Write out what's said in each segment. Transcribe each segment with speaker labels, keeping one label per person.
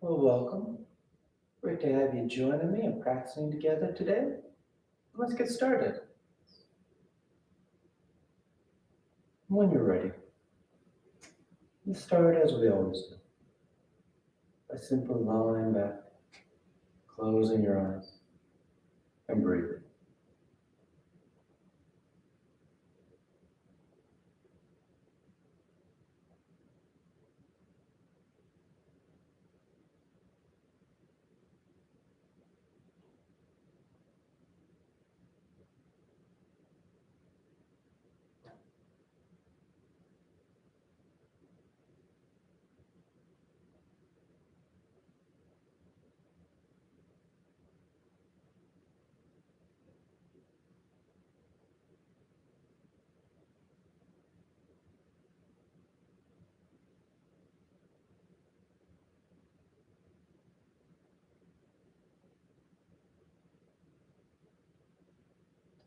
Speaker 1: Well, welcome. Great to have you joining me and practicing together today. Let's get started. When you're ready, let's start as we always do, by simply lying back, closing your eyes, and breathing.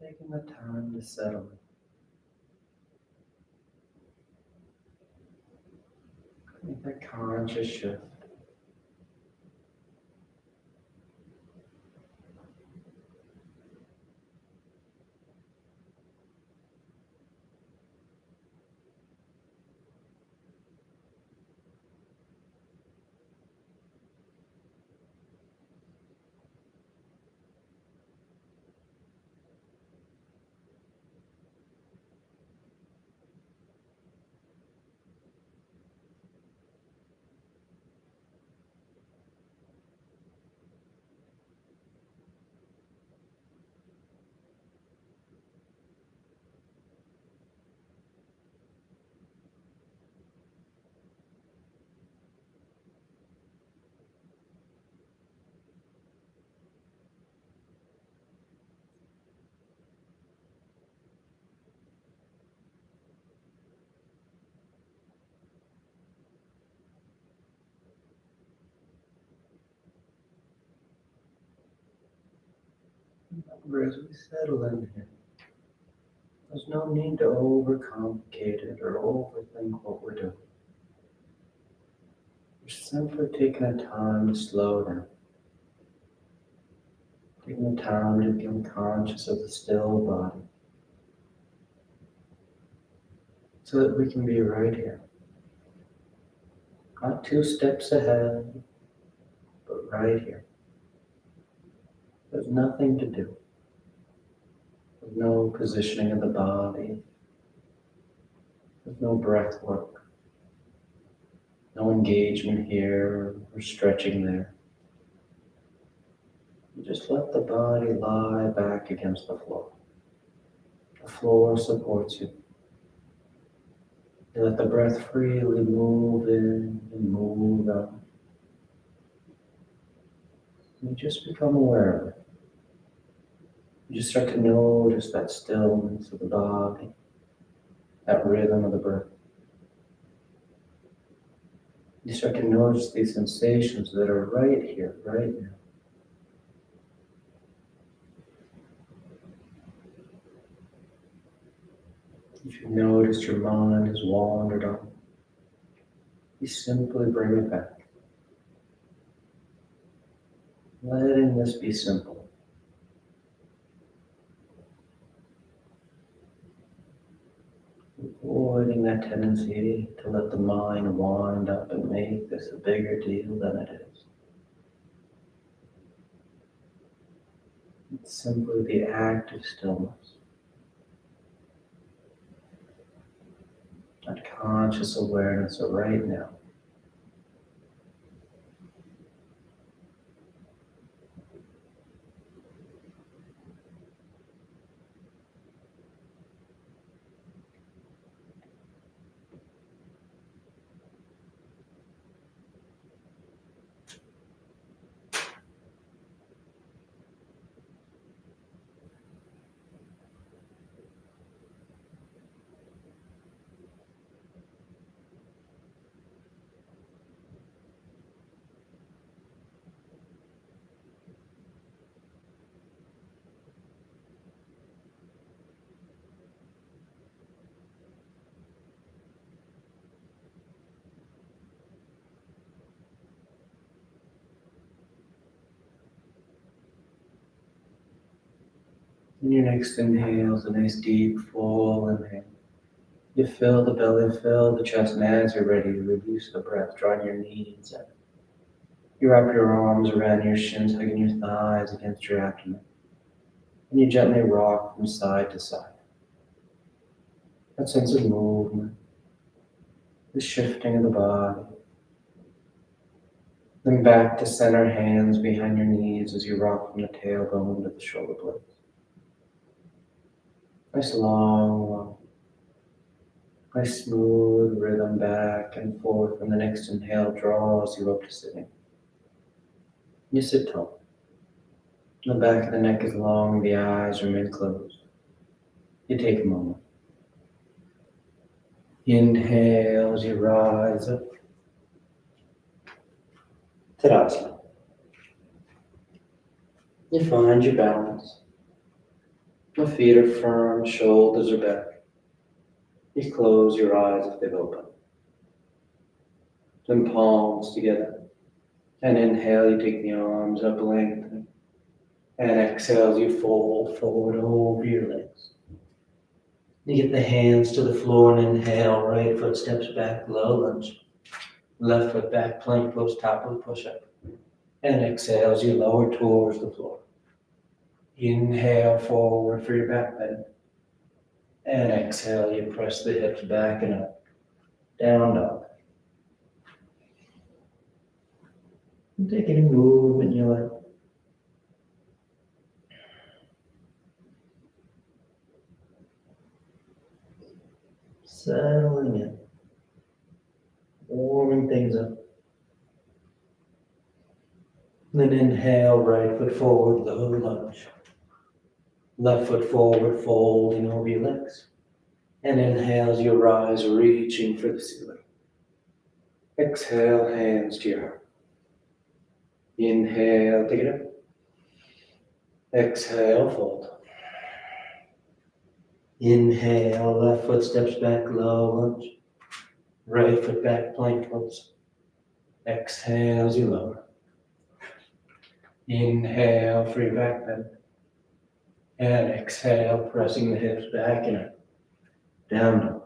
Speaker 1: Taking the time to settle in. Make that conscious shift. Remember, as we settle in here, there's no need to overcomplicate it or overthink what we're doing. We're simply taking the time to slow down, taking the time to become conscious of the still body, so that we can be right here. Not two steps ahead, but right here. There's nothing to do. There's no positioning of the body. There's no breath work. No engagement here or stretching there. You just let the body lie back against the floor. The floor supports you. You let the breath freely move in and move out. You just become aware of it. You just start to notice that stillness of the body, that rhythm of the breath. You start to notice these sensations that are right here, right now. If you notice your mind has wandered on, you simply bring it back. Letting this be simple. Avoiding that tendency to let the mind wind up and make this a bigger deal than it is. It's simply the act of stillness. That conscious awareness of right now. And your next inhale is a nice deep full inhale. You fill the belly, fill the chest, and as you're ready, you release the breath, drawing your knees in. You wrap your arms around your shins, hugging your thighs against your abdomen. And you gently rock from side to side. That sense of movement, the shifting of the body. Then back to center, hands behind your knees as you rock from the tailbone to the shoulder blades. Nice long, nice smooth rhythm back and forth. And the next inhale draws you up to sitting. You sit tall. The back of the neck is long, the eyes remain closed. You take a moment. Inhale as you rise up. Tadasana. You find your balance. The feet are firm, shoulders are back. You close your eyes if they've opened. Then palms together. And inhale, you take the arms up, lengthening. And exhale, you fold forward over your legs. You get the hands to the floor and inhale, right foot steps back, low lunge. Left foot back, plank pose, top of the push-up. And exhale as you lower towards the floor. Inhale forward for your back bend. And exhale, you press the hips back and up. Down dog. And take any movement you like. Settling in. Warming things up. Then inhale, right foot forward, low lunge. Left foot forward, folding over your legs. And inhale as you rise, reaching for the ceiling. Exhale, hands to your heart. Inhale, take it up. Exhale, fold. Inhale, left foot steps back, low lunge. Right foot back, plank pose. Exhale as you lower. Inhale for your back bend. And exhale, pressing the hips back and up. Down dog.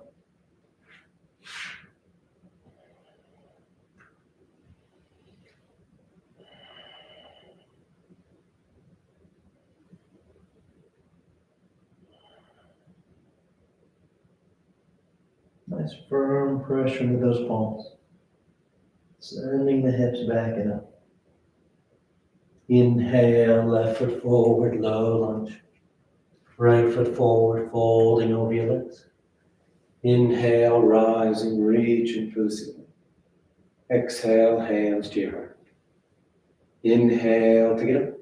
Speaker 1: Nice firm pressure into those palms. Sending the hips back and up. Inhale, left foot forward, low lunge. Right foot forward, folding over your legs. Inhale, rising, reaching for the ceiling. Exhale, hands to your heart. Inhale, take it up.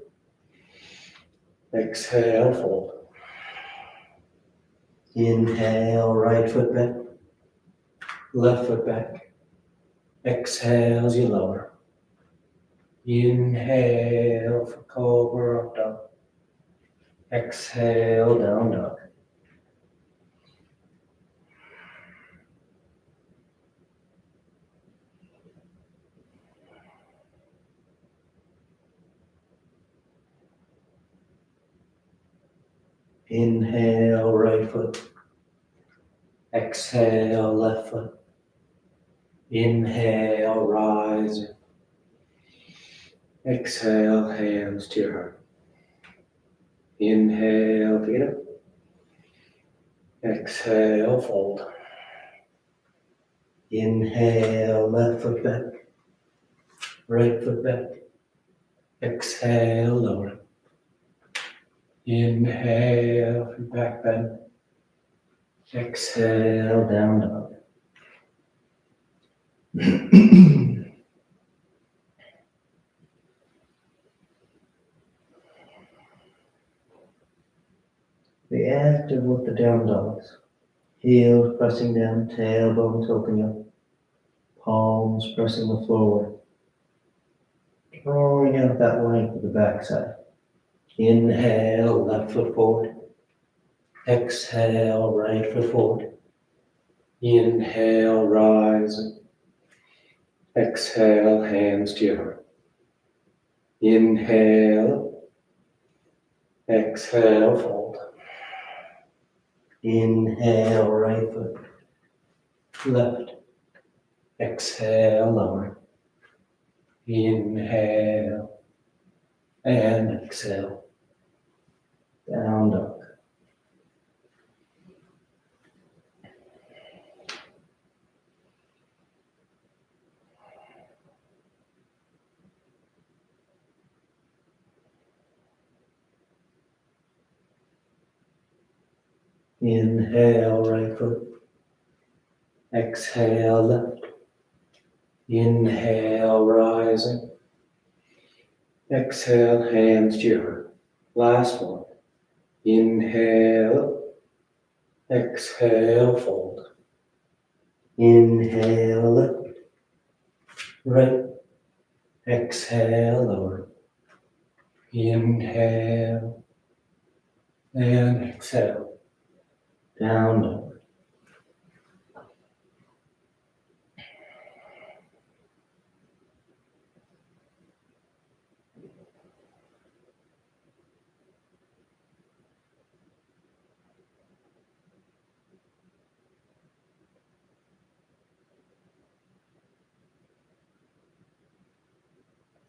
Speaker 1: Exhale, fold. Inhale, right foot back. Left foot back. Exhale as you lower. Inhale for cobra, up dog. Exhale, down dog. Inhale, right foot. Exhale, left foot. Inhale, rise. Exhale, hands to your heart. Inhale, take it up. Exhale, fold. Inhale, left foot back. Right foot back. Exhale, lower. Inhale for back bend. Exhale, down dog. Be active with the down dogs. Heels pressing down, tailbone tilting up. Palms pressing the floor. Drawing out that length of the backside. Inhale, left foot forward. Exhale, right foot forward. Inhale, rise. Exhale, hands to your heart. Inhale. Exhale, fold. Inhale, right foot, left. Exhale, lower. Inhale and exhale. Down dog. Inhale, right foot. Exhale, left. Inhale, rising. Exhale, hands to your heart. Last one. Inhale. Exhale, fold. Inhale, left. Right. Exhale, lower. Inhale. And exhale. Down dog.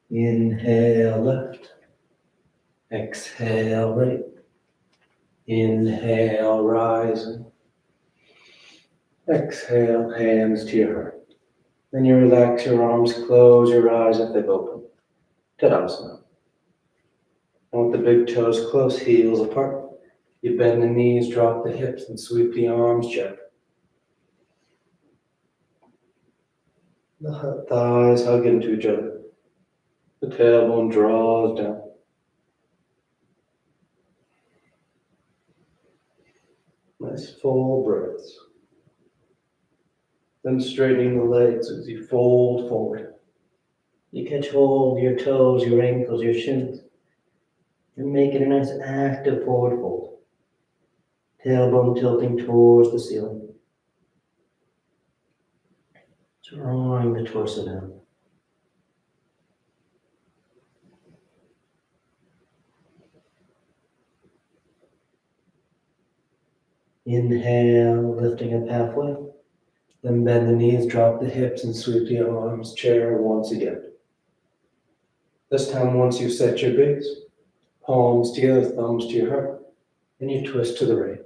Speaker 1: Inhale, left. Exhale, right. Inhale, rising. Exhale, hands to your heart. Then you relax your arms, close your eyes if they've opened. Tadasana. And with the big toes close, heels apart, you bend the knees, drop the hips, and sweep the arms gently. The thighs hug into each other. The tailbone draws down. Nice full breaths. Then straightening the legs as you fold forward. You catch hold of your toes, your ankles, your shins, and make it a nice active forward fold. Tailbone tilting towards the ceiling. Drawing the torso down. Inhale, lifting up halfway. Then bend the knees, drop the hips, and sweep the arms, chair once again. This time, once you've set your base, palms together, thumbs to your heart, and you twist to the right.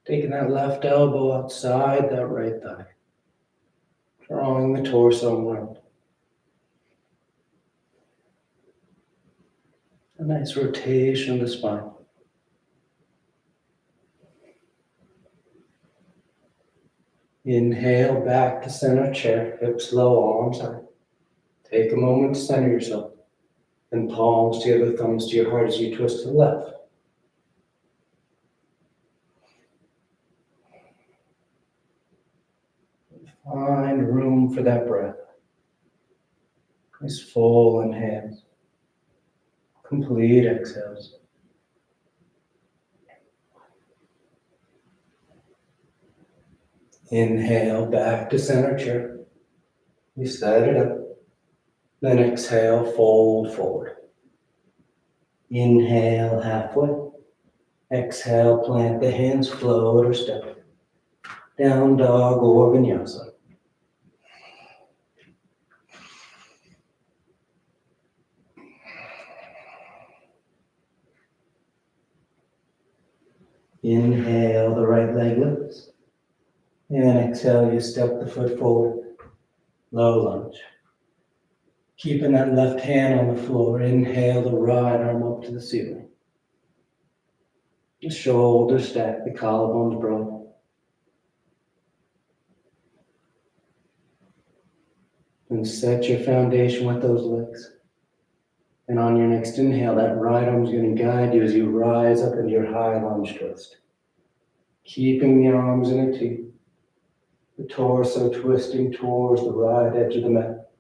Speaker 1: Taking that left elbow outside that right thigh. Drawing the torso around. A nice rotation of the spine. Inhale, back to center chair, hips low, arms high. Take a moment to center yourself. And palms together, thumbs to your heart as you twist to the left. Find room for that breath. Nice full inhales. Complete exhales. Inhale, back to center chair. You set it up. Then exhale, fold forward. Inhale, halfway. Exhale, plant the hands, float or step. Down dog or vinyasa. Inhale, the right leg lifts. And exhale, you step the foot forward. Low lunge. Keeping that left hand on the floor. Inhale, the right arm up to the ceiling. The shoulders stack, the collarbones broad. And set your foundation with those legs. And on your next inhale, that right arm is going to guide you as you rise up into your high lunge twist. Keeping the arms in a T. The torso twisting towards the right edge of the mat.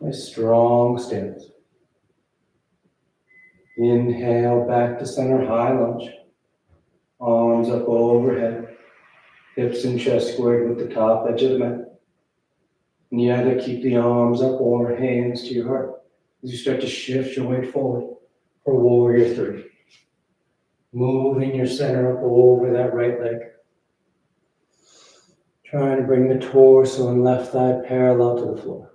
Speaker 1: A strong stance. Inhale, back to center, high lunge. Arms up overhead. Hips and chest squared with the top edge of the mat. And you either keep the arms up or hands to your heart as you start to shift your weight forward.
Speaker 2: for warrior three. Moving your center up over that right leg. Trying to bring the torso and left thigh parallel to the floor.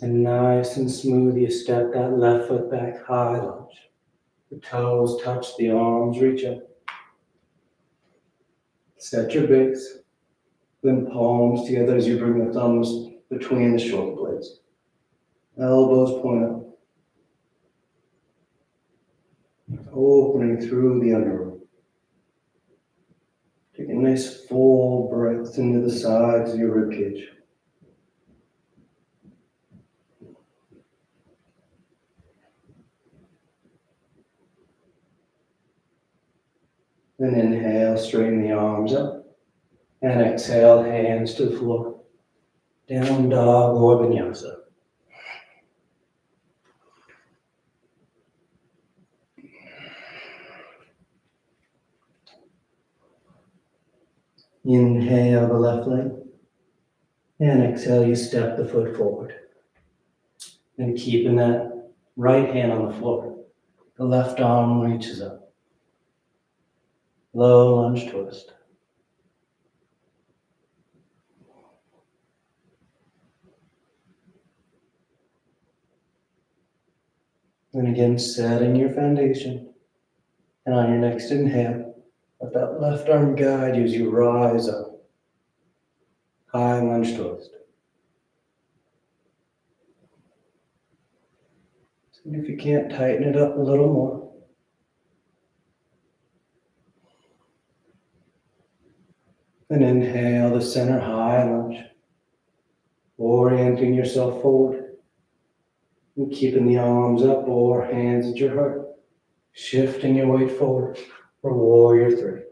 Speaker 2: And nice and smooth, you step that left foot back, high lunge. The toes touch, the arms reach up. Set your base, then palms together as you bring the thumbs between the shoulder blades. Elbows point up. Opening through the underarm. Take a nice full breath into the sides of your ribcage. Then inhale, straighten the arms up. And exhale, hands to the floor. Down dog or vinyasa. Inhale the left leg. And exhale, you step the foot forward. And keeping that right hand on the floor. The left arm reaches up. Low lunge twist. And again, setting your foundation. And on your next inhale, let that left arm guide you as you rise up. High lunge twist. And if you can't, tighten it up a little more. And inhale the center high lunge. Orienting yourself forward. And keeping the arms up or hands at your heart. Shifting your weight forward for warrior three.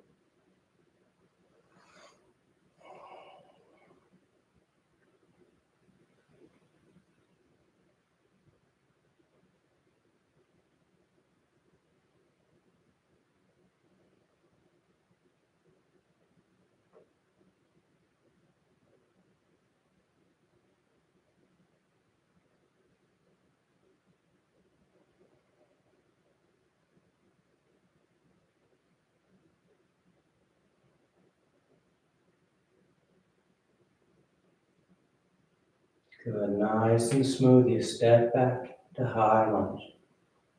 Speaker 2: Good, nice and smooth. You step back to high lunge.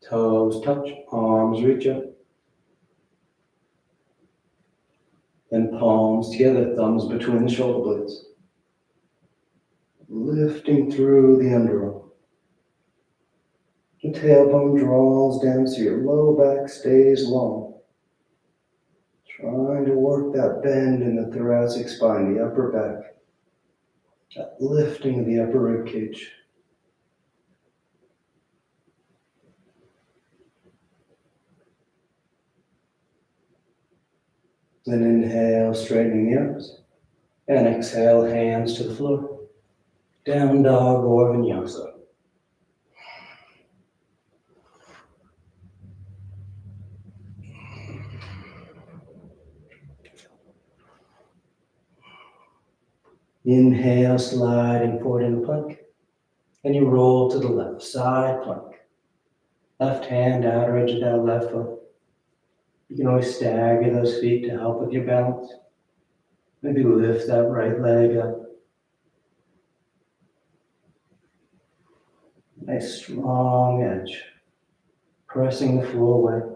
Speaker 2: Toes touch, arms reach up. Then palms together, thumbs between the shoulder blades. Lifting through the underarm. The tailbone draws down so your low back stays long. Trying to work that bend in the thoracic spine, the upper back. That lifting of the upper rib cage. Then inhale, straightening the arms. And exhale, hands to the floor. Down dog or vinyasa. Inhale, sliding forward in the plank. And you roll to the left, side plank. Left hand, outer edge of that left foot. You can always stagger those feet to help with your balance. Maybe lift that right leg up. Nice strong edge. Pressing the floor away.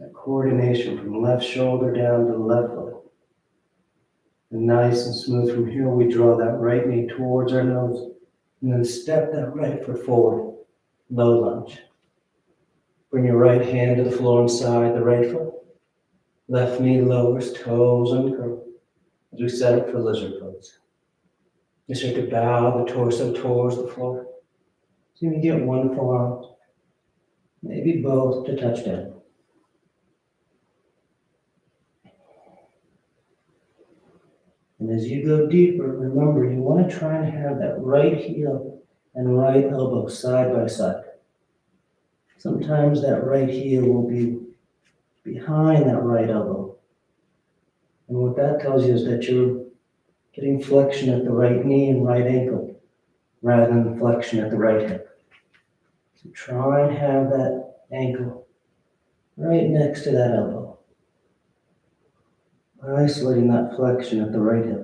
Speaker 2: That coordination from left shoulder down to the left foot. And nice and smooth from here, we draw that right knee towards our nose. And then step that right foot forward. Low lunge. Bring your right hand to the floor inside the right foot. Left knee lowers, toes uncurl. As we set up for lizard pose. You start to bow the torso towards the floor. So you can get one forearm, maybe both to touch down. And as you go deeper, remember you want to try and have that right heel and right elbow side by side. Sometimes that right heel will be behind that right elbow. And what that tells you is that you're getting flexion at the right knee and right ankle rather than flexion at the right hip. So try and have that ankle right next to that elbow, isolating that flexion at the right hip.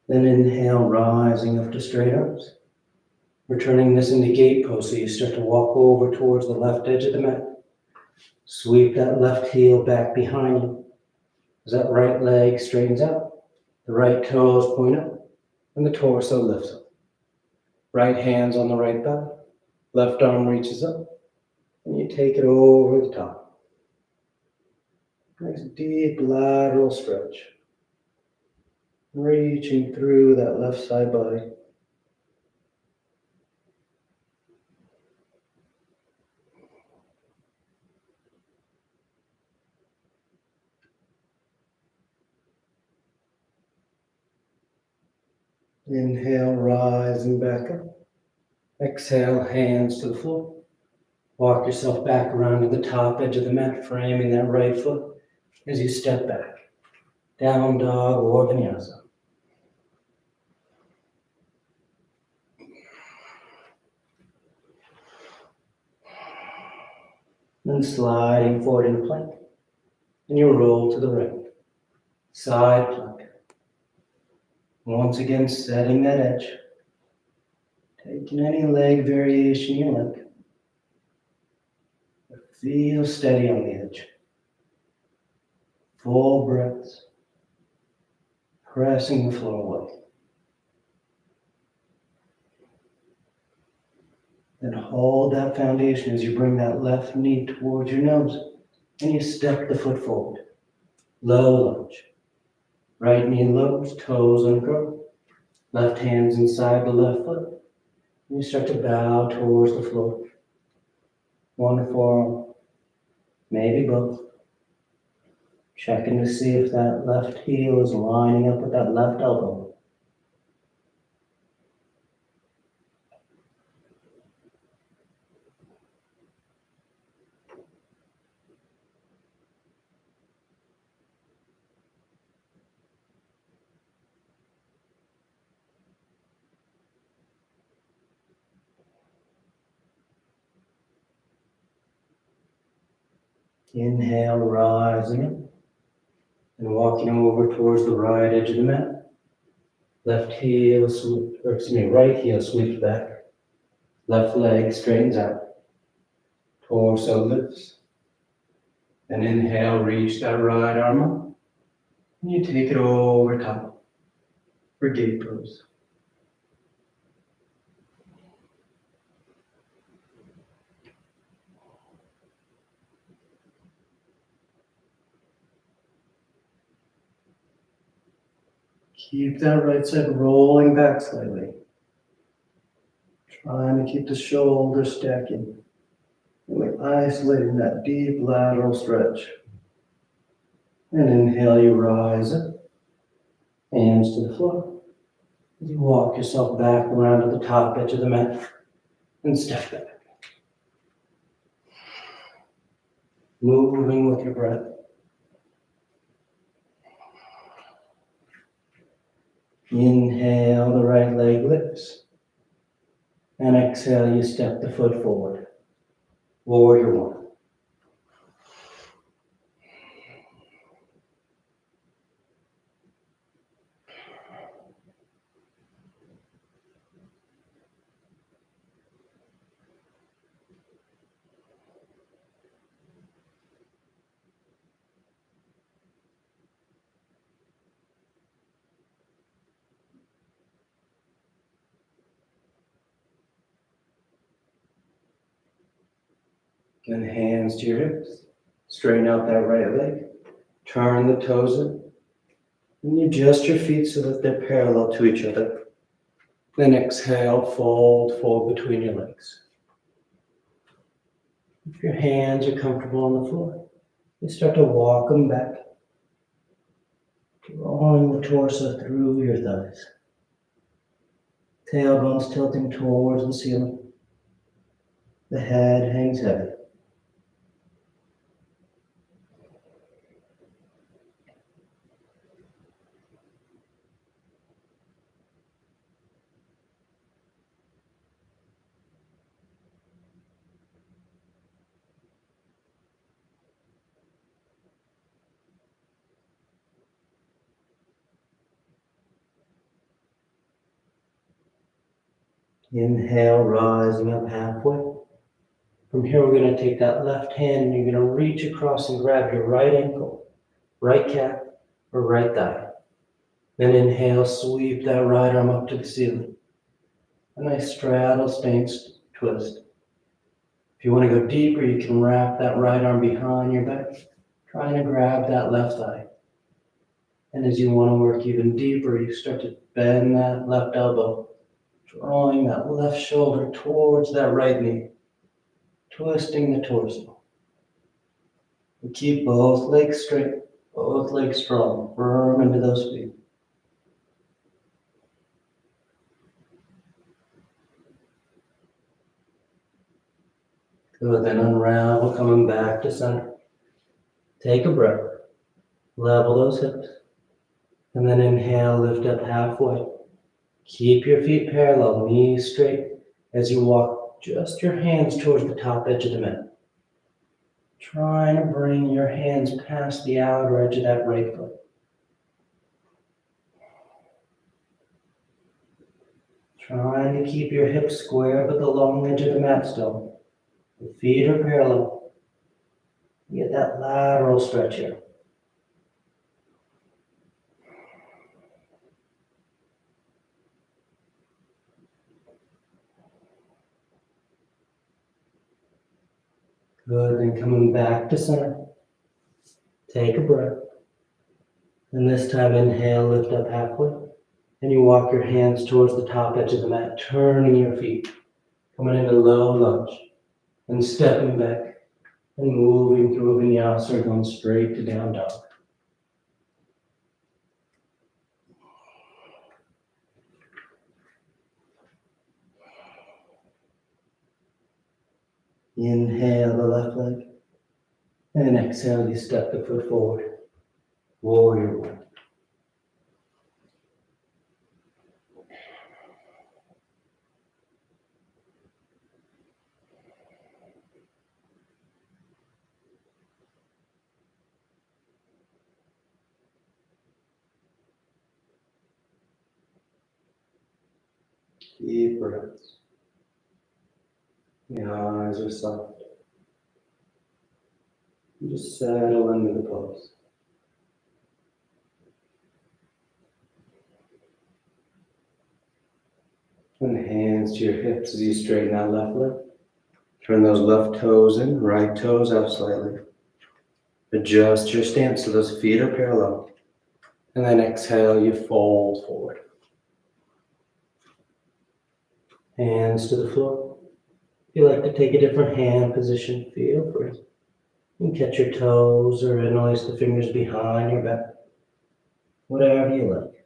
Speaker 2: Then inhale, rising up to straight arms. Returning this into gate pose, so you start to walk over towards the left edge of the mat. Sweep that left heel back behind you. As that right leg straightens out, the right toes point up, and the torso lifts up. Right hand's on the right thigh, left arm reaches up, and you take it over the top. Nice deep lateral stretch. Reaching through that left side body. Inhale, rising back up. Exhale, hands to the floor. Walk yourself back around to the top edge of the mat, framing that right foot as you step back. Down dog or vinyasa. Then sliding forward into plank. And you roll to the right. Side plank. Once again, setting that edge. Taking any leg variation you like. Feel steady on the edge. Full breaths. Pressing the floor away. Then hold that foundation as you bring that left knee towards your nose and you step the foot forward. Low lunge. Right knee lowers, toes uncurl. Left hand's inside the left foot. And you start to bow towards the floor. One forearm, maybe both. Checking to see if that left heel is lining up with that left elbow. Inhale, rising up and walking over towards the right edge of the mat. Left heel, right heel sweeps back. Left leg straightens out. Torso lifts. Then inhale, reach that right arm up. And you take it over top for gate pose. Keep that right side rolling back slightly. Trying to keep the shoulders stacking. And we're isolating that deep lateral stretch. And inhale, you rise up. Hands to the floor. You walk yourself back around to the top edge of the mat and step back. Moving with your breath. Inhale, the right leg lifts. And exhale, you step the foot forward. Warrior one. Then hands to your hips. Straighten out that right leg. Turn the toes in. And you adjust your feet so that they're parallel to each other. Then exhale, fold between your legs. If your hands are comfortable on the floor, you start to walk them back, drawing the torso through your thighs. Tailbones tilting towards the ceiling. The head hangs heavy. Inhale, rising up halfway. From here, we're going to take that left hand and you're going to reach across and grab your right ankle, right calf, or right thigh. Then inhale, sweep that right arm up to the ceiling. A nice straddle stance twist. If you want to go deeper, you can wrap that right arm behind your back, trying to grab that left thigh. And as you want to work even deeper, you start to bend that left elbow, drawing that left shoulder towards that right knee, twisting the torso. And keep both legs straight, both legs strong, firm into those feet. Good, then unravel, coming back to center. Take a breath, level those hips, and then inhale, lift up halfway. Keep your feet parallel, knees straight, as you walk just your hands towards the top edge of the mat. Trying to bring your hands past the outer edge of that right foot. Trying to keep your hips square but the long edge of the mat still. The feet are parallel. Get that lateral stretch here. Good, then coming back to center. Take a breath. And this time inhale, lift up halfway. And you walk your hands towards the top edge of the mat, turning your feet. Coming into low lunge. And stepping back. And moving through a vinyasa, going straight to down dog. Inhale the left leg. And exhale, you step the foot forward. Warrior one. Deep breaths. The eyes are soft. You just settle into the pose. And hands to your hips as you straighten that left leg. Turn those left toes in, right toes out slightly. Adjust your stance so those feet are parallel. And then exhale, you fold forward. Hands to the floor. If you like to take a different hand position, feel free. You can catch your toes or interlace the fingers behind your back. Whatever you like.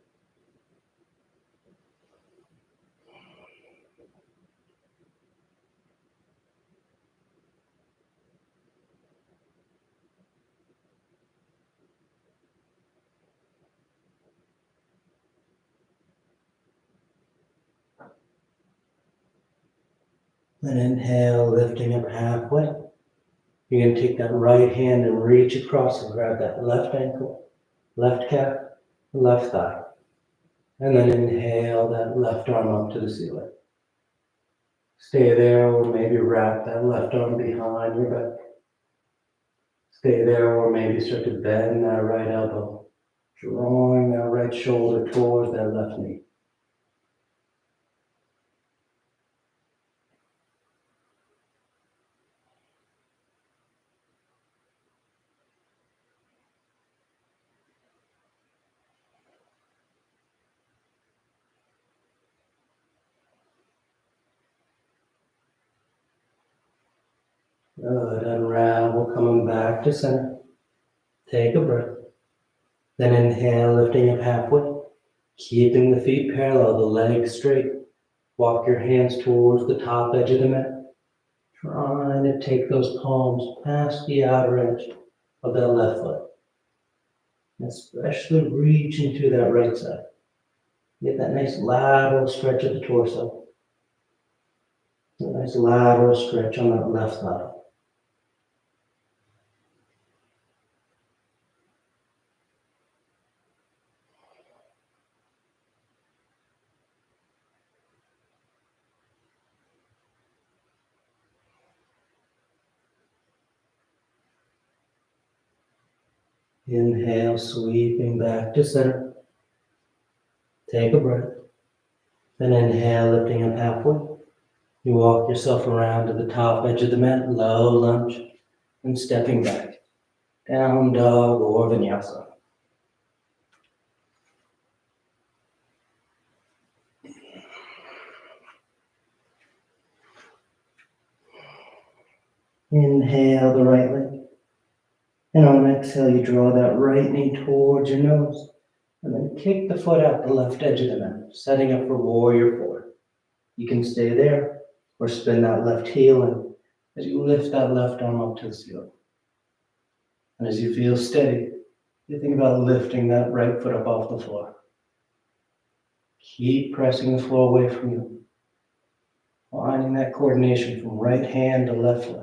Speaker 2: Then inhale, lifting up halfway. You're going to take that right hand and reach across and grab that left ankle, left calf, left thigh. And then inhale that left arm up to the ceiling. Stay there or maybe wrap that left arm behind your back. Stay there or maybe start to bend that right elbow, drawing that right shoulder towards that left knee. Good, unravel, coming back to center. Take a breath. Then inhale, lifting up halfway. Keeping the feet parallel, the legs straight. Walk your hands towards the top edge of the mat. Trying to take those palms past the outer edge of that left foot. Especially reaching to that right side. Get that nice lateral stretch of the torso. A nice lateral stretch on that left thigh. Inhale, sweeping back to center. Take a breath. Then inhale, lifting up halfway. You walk yourself around to the top edge of the mat, low lunge, and stepping back. Down dog or vinyasa. Inhale the right leg. And on exhale, you draw that right knee towards your nose. And then kick the foot out the left edge of the mat, setting up for warrior four. You can stay there or spin that left heel in as you lift that left arm up to the ceiling. And as you feel steady, you think about lifting that right foot up off the floor. Keep pressing the floor away from you. Finding that coordination from right hand to left leg.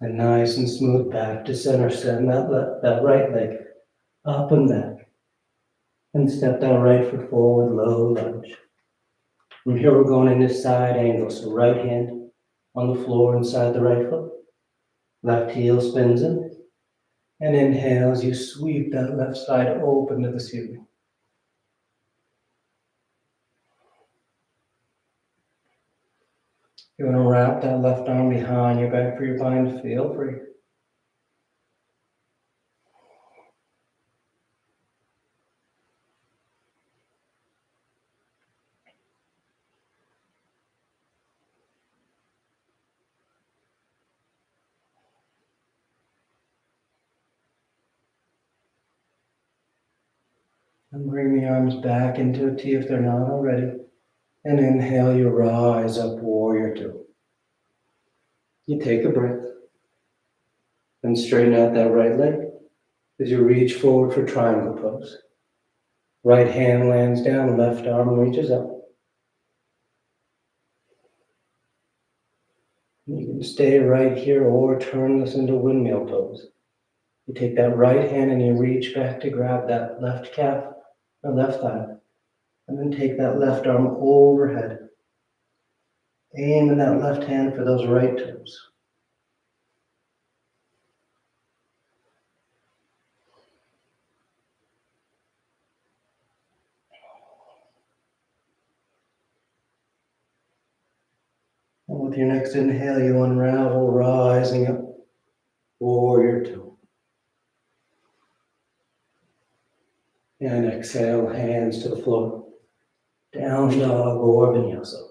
Speaker 2: And nice and smooth back to center. Send that right leg up and back. And step that right foot forward, low lunge. From here we're going into side angle. So right hand on the floor inside the right foot. Left heel spins in. And inhale as you sweep that left side open to the ceiling. You want to wrap that left arm behind your back for your bind, feel free. And bring the arms back into a T if they're not already. And inhale, you rise up, warrior two. You take a breath. And straighten out that right leg as you reach forward for triangle pose. Right hand lands down, left arm reaches up. You can stay right here or turn this into windmill pose. You take that right hand and you reach back to grab that left calf or left thigh. And then take that left arm overhead. Aim in that left hand for those right toes. And with your next inhale, you unravel, rising up, warrior two. And exhale, hands to the floor. Down dog or vinyasa.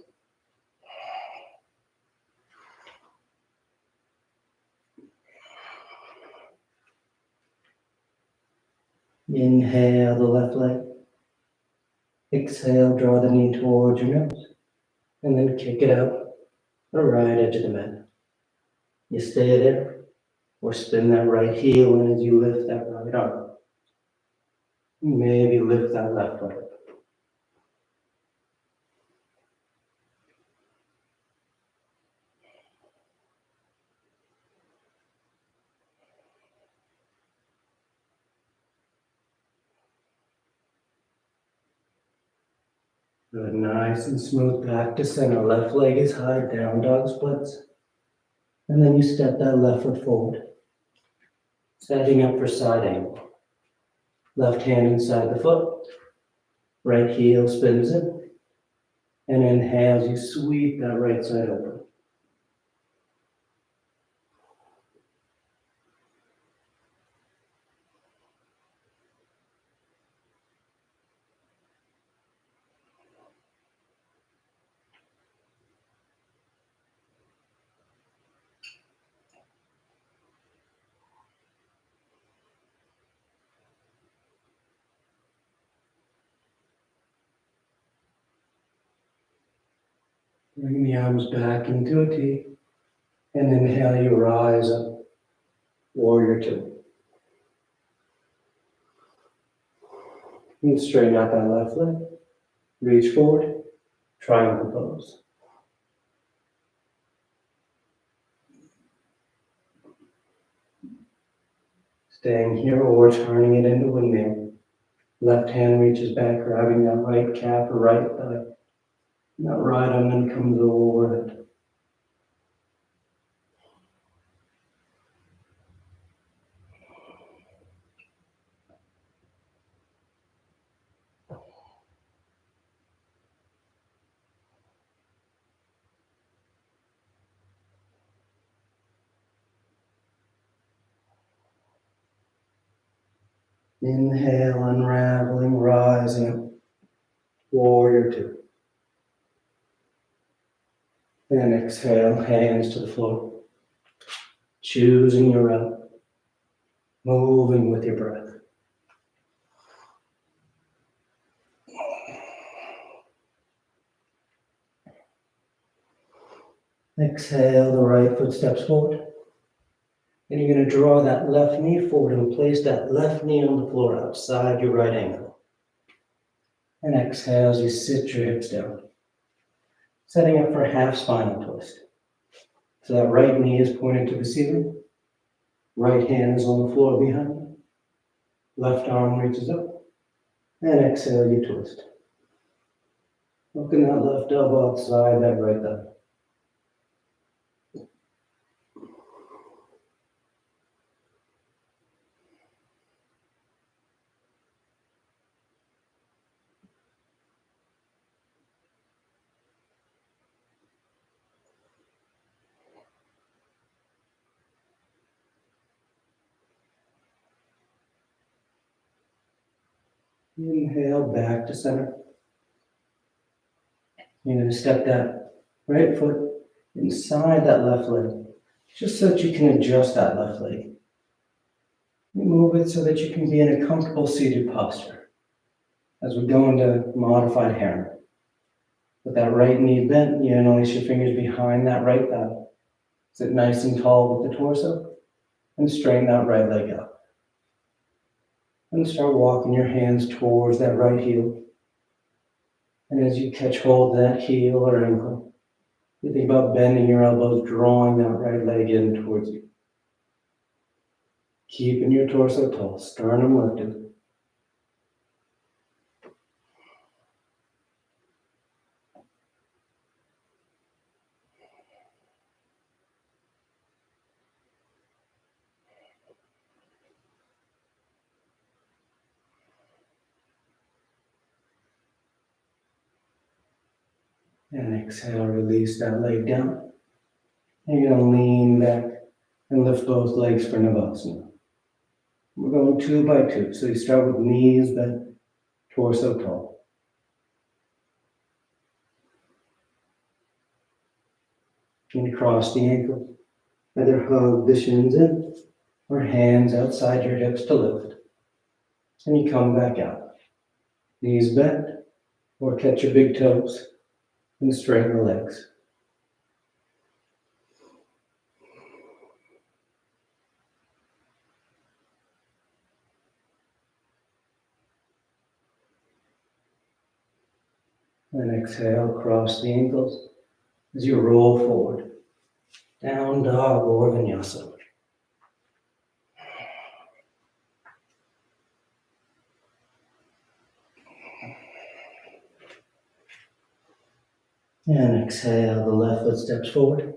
Speaker 2: Inhale the left leg. Exhale, draw the knee towards your nose. And then kick it out the right edge of the mat. You stay there or spin that right heel in as you lift that right arm. Maybe lift that left foot. Good, nice and smooth back to center. Left leg is high, down dog splits. And then you step that left foot forward. Setting up for side angle. Left hand inside the foot. Right heel spins in. And inhale as you sweep that right side open. Bring the arms back into a T. And inhale, you rise up. Warrior two. And straighten out that left leg. Reach forward. Triangle pose. Staying here or turning it into windmill. Left hand reaches back, grabbing that right calf or right thigh. And that right arm then comes over it. Inhale, unraveling, rising up. Warrior two. And exhale, hands to the floor. Choosing your route. Moving with your breath. Exhale, the right foot steps forward. And you're going to draw that left knee forward and place that left knee on the floor outside your right ankle. And exhale as you sit your hips down. Setting up for half spinal twist. So that right knee is pointed to the ceiling. Right hand is on the floor behind you. Left arm reaches up. And exhale, you twist. Looking that left elbow outside that right thigh. Inhale, back to center. You're going to step that right foot inside that left leg, just so that you can adjust that left leg. You move it so that you can be in a comfortable seated posture as we go into modified heron. With that right knee bent, you interlace your fingers behind that right thigh. Sit nice and tall with the torso and straighten that right leg up. And start walking your hands towards that right heel. And as you catch hold of that heel or ankle, you think about bending your elbows, drawing that right leg in towards you. Keeping your torso tall, sternum lifted. And exhale, release that leg down. And you're going to lean back and lift both legs for Navasana. We're going 2 by 2. So you start with knees bent, torso tall. And cross the ankles. Either hug the shins in or hands outside your hips to lift. And you come back out. Knees bent or catch your big toes and straighten the legs. And exhale, cross the ankles as you roll forward. Down dog or vinyasa. And exhale, the left foot steps forward.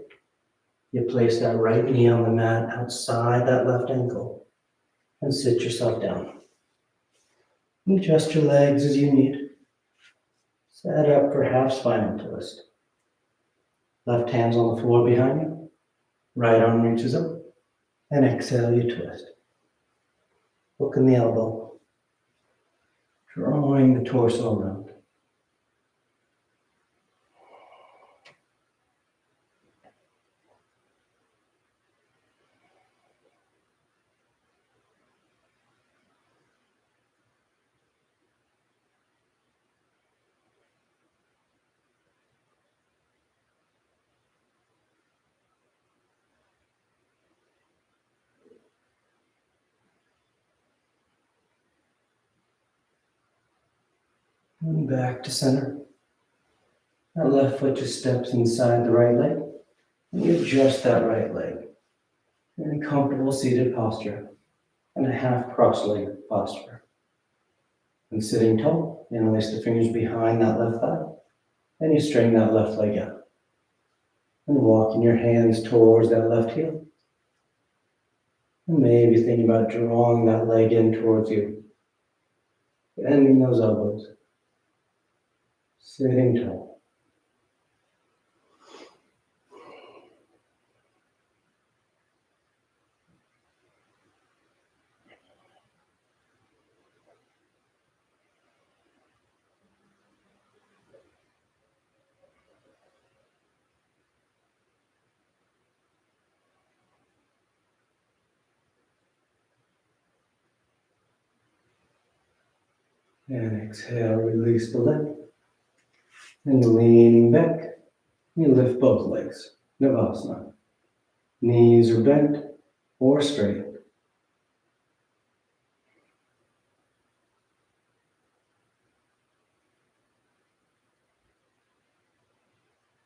Speaker 2: You place that right knee on the mat outside that left ankle and sit yourself down. Adjust your legs as you need. Set up for half spinal twist. Left hand's on the floor behind you. Right arm reaches up. And exhale, you twist. Hook in the elbow. Drawing the torso around. And back to center. That left foot just steps inside the right leg. And you adjust that right leg in a comfortable seated posture and a half cross-legged posture. And sitting tall, interlace the fingers behind that left thigh. And you straighten that left leg out. And walking your hands towards that left heel. And maybe thinking about drawing that leg in towards you. Bending those elbows. Sitting tall. And exhale, release the leg. And leaning back, you lift both legs, Navasana. Knees are bent or straight.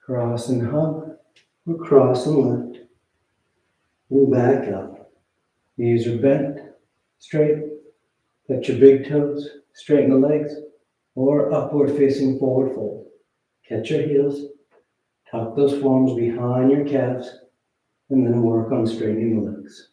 Speaker 2: Cross and hug, or cross and lift. And back up. Knees are bent, straight. Touch your big toes, straighten the legs, or upward facing forward fold. Catch your heels, tuck those forearms behind your calves, and then work on straightening the legs.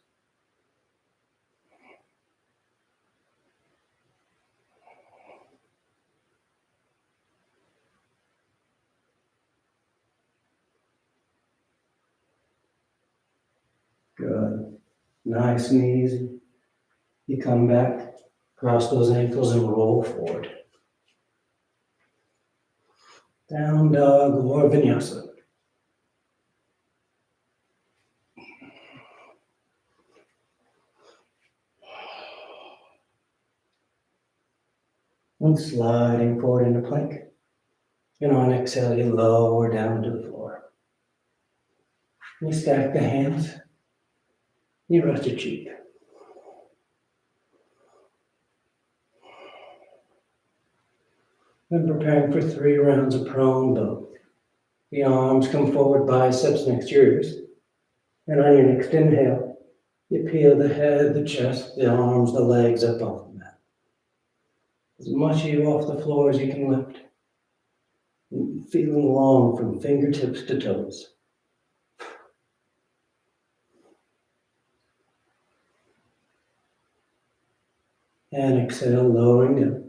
Speaker 2: Good. Nice and easy. You come back, cross those ankles and roll forward. Down dog or vinyasa. And sliding forward into plank. And on exhale, you lower down to the floor. You stack the hands. You rest your cheek. Then preparing for 3 rounds of prone bow. The arms come forward, biceps next to your ears. And on your next inhale, you peel the head, the chest, the arms, the legs up off the mat. As much of you off the floor as you can lift. Feeling long from fingertips to toes. And exhale, lowering down.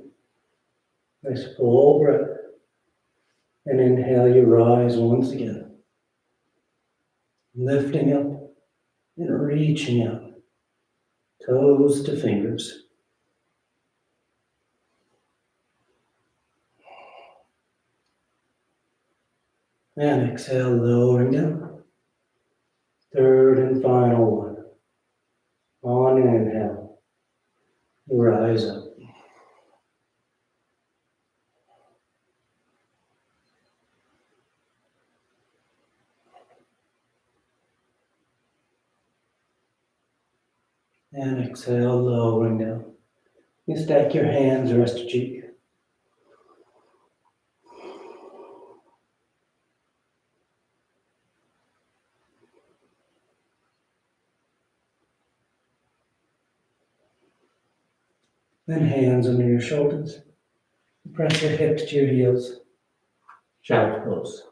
Speaker 2: Nice full breath. And inhale, you rise once again. Lifting up and reaching out. Toes to fingers. And exhale, lowering down. Third and final one. On an inhale, rise up. And exhale, lowering down. You stack your hands, rest your cheek. Then hands under your shoulders. Press your hips to your heels. Child's pose.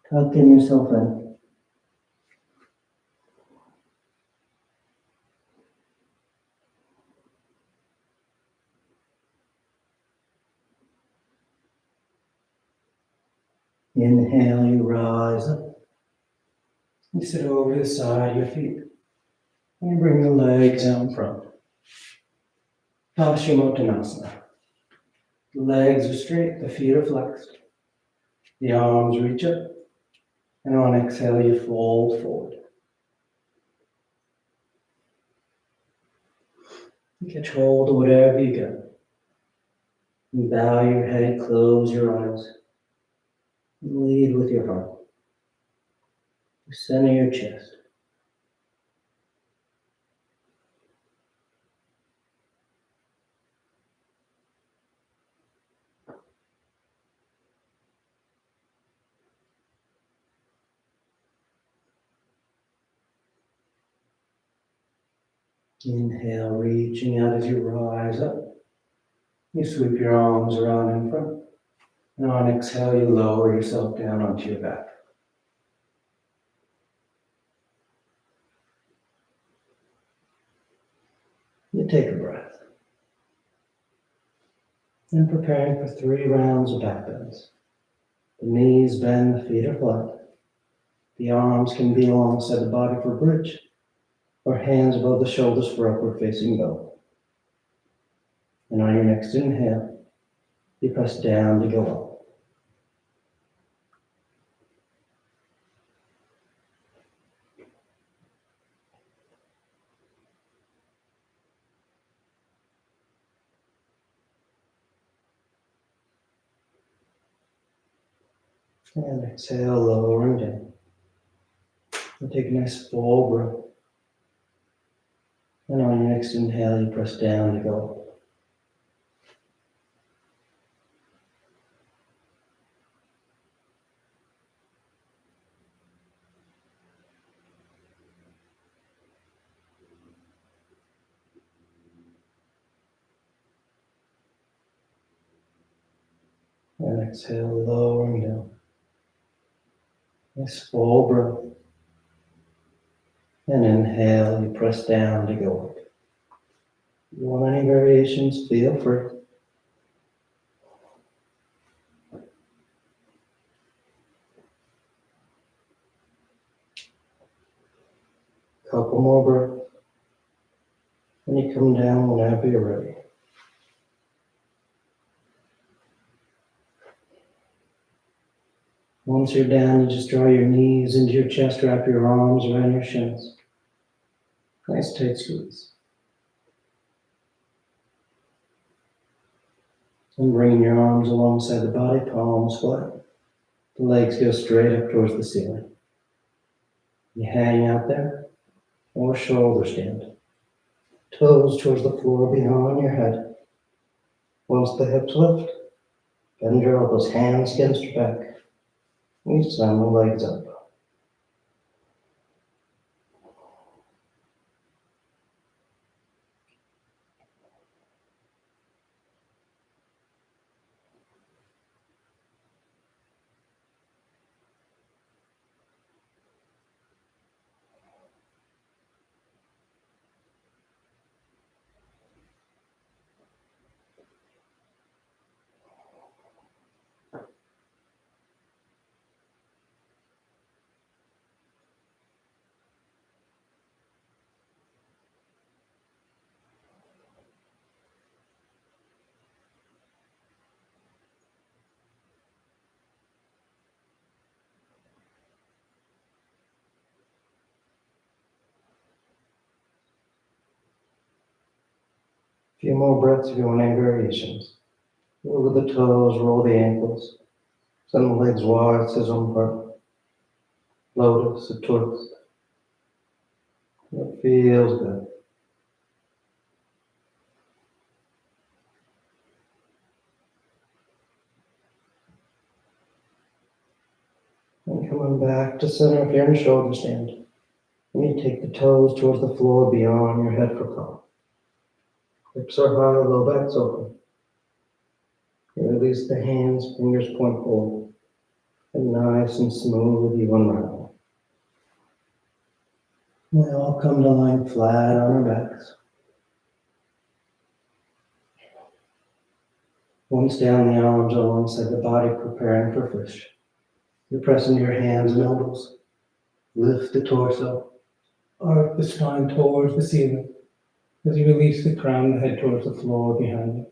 Speaker 2: Tucking yourself in. Inhale, you rise up. You sit over the side of your feet. And you bring the legs out in front. Paschimottanasana. The legs are straight, the feet are flexed. The arms reach up. And on exhale, you fold forward. You catch hold of whatever you get. And bow your head, close your eyes. And lead with your heart. Center your chest. Inhale, reaching out as you rise up. You sweep your arms around in front. And on exhale, you lower yourself down onto your back. You take a breath. And preparing for 3 rounds of back bends. The knees bend, the feet are flat. The arms can be alongside the body for bridge, or hands above the shoulders for upward facing dog. And on your next inhale, you press down to go up. And exhale, lowering down. And take a nice full breath. And on your next inhale, you press down to go up. And exhale, lowering down. Nice full breath. And inhale, you press down to go up. If you want any variations, feel free. Couple more breaths. And you come down whenever you're ready. Once you're down, you just draw your knees into your chest, wrap your arms around your shins. Nice tight squeeze. And bringing your arms alongside the body, palms flat. The legs go straight up towards the ceiling. You hang out there, or shoulder stand. Toes towards the floor behind your head. Once the hips lift, bend your elbows, hands against your back. Each time the legs up. A few more breaths if you want any variations. Roll the toes, roll the ankles. Send the legs wide, scissor apart. Lotus, a twist. It feels good. And coming back to center if you're in shoulder stand. And you take the toes towards the floor beyond your head for calm. Hips are high, low back's open. You release the hands, fingers point forward. And nice and smooth, even round. We all come to lying flat on our backs. Once down, the arms alongside the body, preparing for fish. You press into your hands and elbows. Lift the torso. Arc the spine towards the ceiling. As you release the crown, the head towards the floor behind you.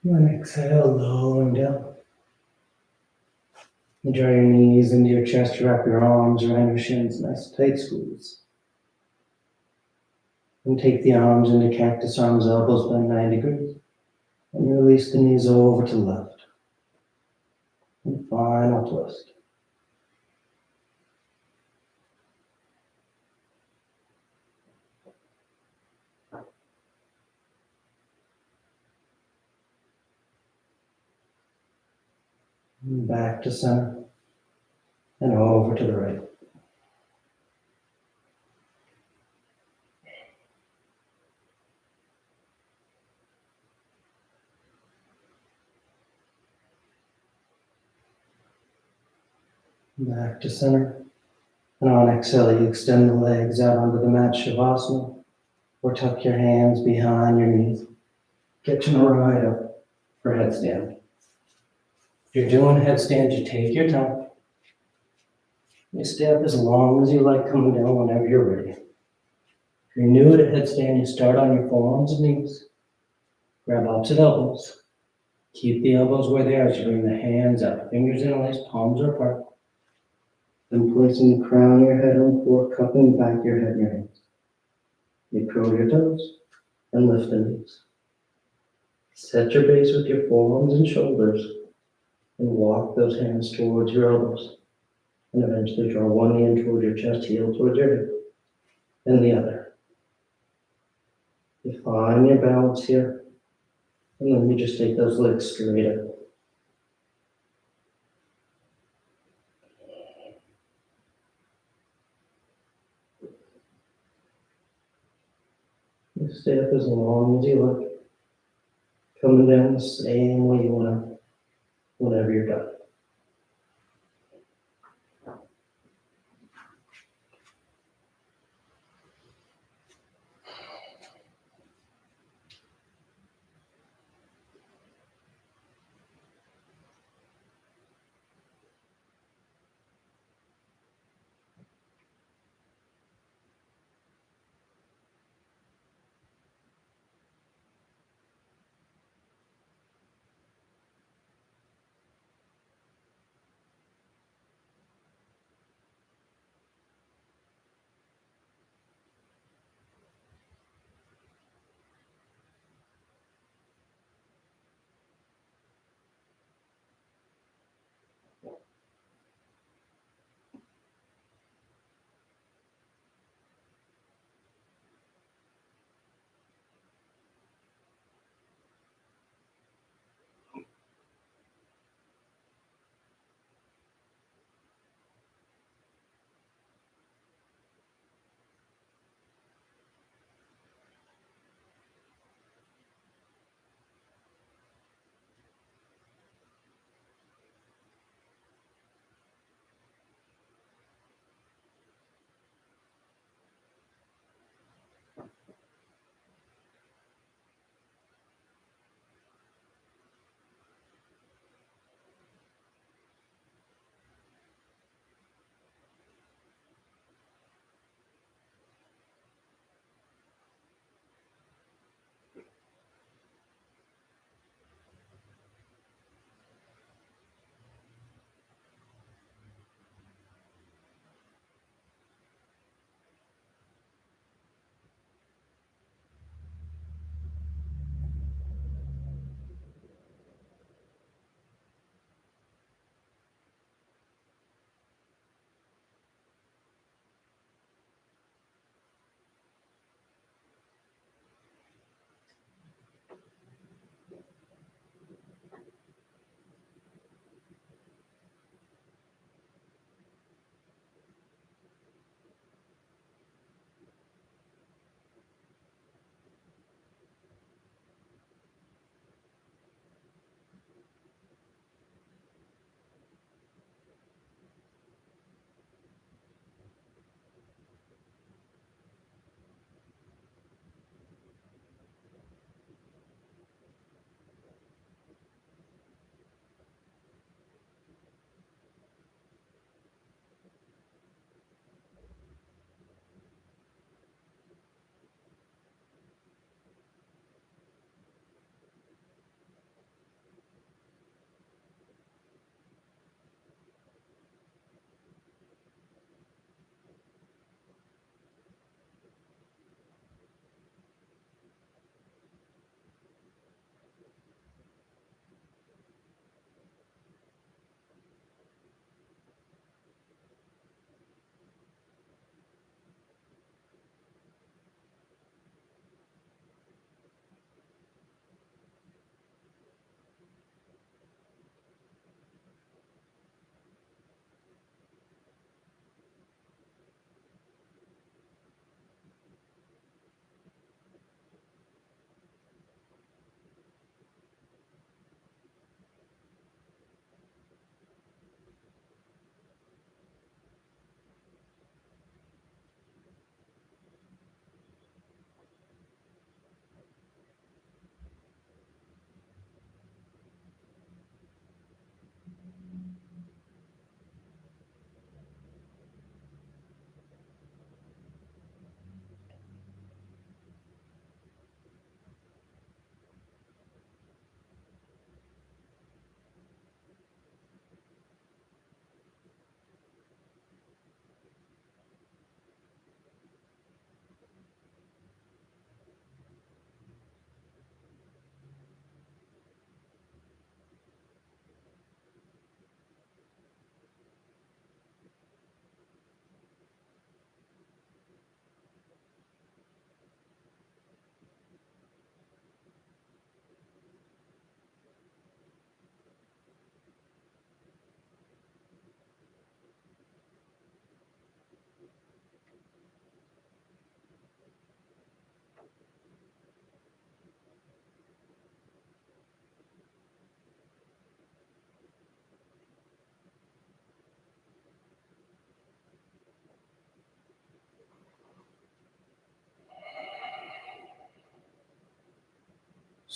Speaker 2: And exhale, lowering down. You draw your knees into your chest, you wrap your arms around your shins, nice tight squeeze. And take the arms into cactus arms, elbows bend 90 degrees. And you release the knees over to the left. And final twist. And back to center. And over to the right. Back to center. And on exhale, you extend the legs out onto the mat, Shavasana, or tuck your hands behind your knees. Get you right up for headstand. If you're doing headstand, you take your time. You stay up as long as you like, coming down whenever you're ready. If you're new to headstand, you start on your forearms and knees. Grab opposite elbows. Keep the elbows where they are as you bring the hands up. Fingers interlaced, palms are apart. Then placing the crown of your head on the floor, cupping the back of your head in your hands. You curl your toes and lift the knees. Set your base with your forearms and shoulders and walk those hands towards your elbows. And eventually draw one knee in toward your chest, heel towards your hip, and the other. You find your balance here, and then you just take those legs straight up. You stay up as long as you like, coming down the same way you want to, whenever you're done.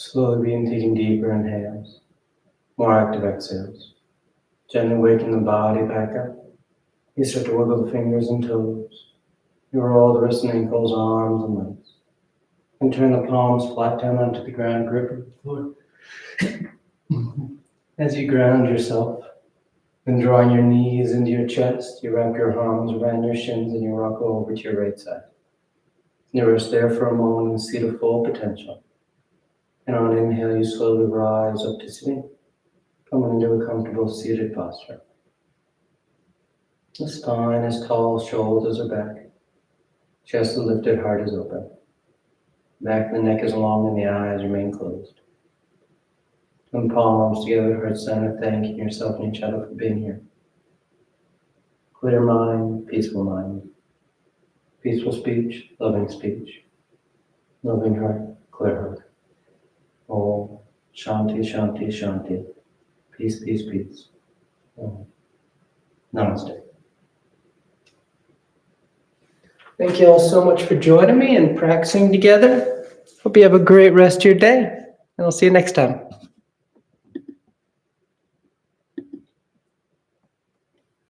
Speaker 1: Slowly begin taking deeper inhales, more active exhales. Gently waking the body back up. You start to wiggle the fingers and toes. You roll the wrists and ankles, arms and legs. And turn the palms flat down onto the ground, gripping the floor. As you ground yourself, then drawing your knees into your chest, you wrap your arms around your shins and you rock over to your right side. You rest there for a moment and see the full potential. And on inhale, you slowly rise up to sitting, coming into a comfortable seated posture. The spine is tall, shoulders are back. Chest is lifted, heart is open. Back of the neck is long and the eyes remain closed. And palms together, heart center, thanking yourself and each other for being here. Clear mind, peaceful mind. Peaceful speech, loving speech. Loving heart, clear heart. Om Shanti, Shanti, Shanti. Peace, peace, peace. Om. Namaste. Thank you all so much for joining me and practicing together. Hope you have a great rest of your day, and I'll see you next time.